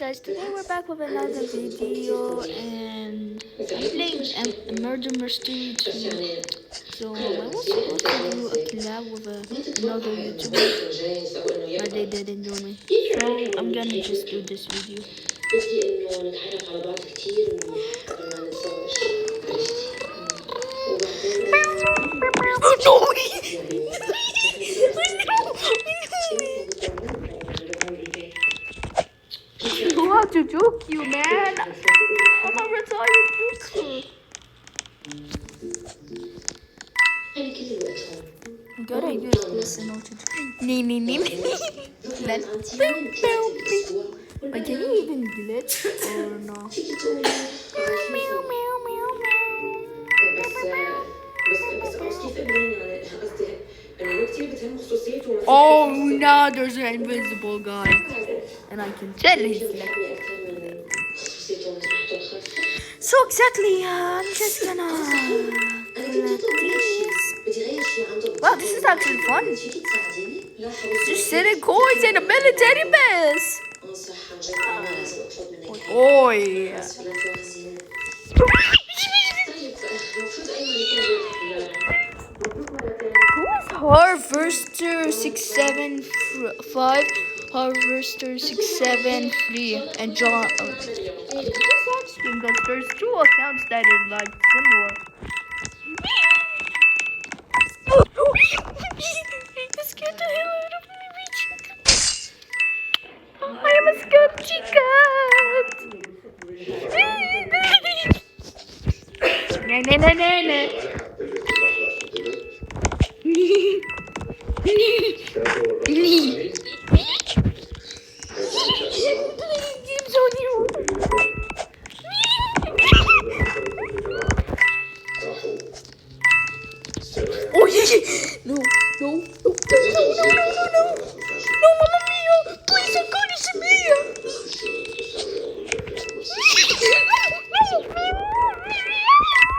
guys, today we're back with another video and I'm playing a Murder Mystery 2. So I was supposed to do a collab with another YouTuber, but they didn't join me. So I'm gonna just do this video. No, how to juke you, man. I'm a retired juker. Gotta use this in order to Then but can you even glitch or no? Oh, now there's an invisible guy. And I can tell he's like... So exactly, I'm just gonna... Wow, this is actually fun. Just sitting coins in a military base. Oh yeah. Who is Harvester 675? Harvester 673 and John. This on stream because there's two accounts that are like similar. You scared the hell out of me, Chica. I am a scared Chica.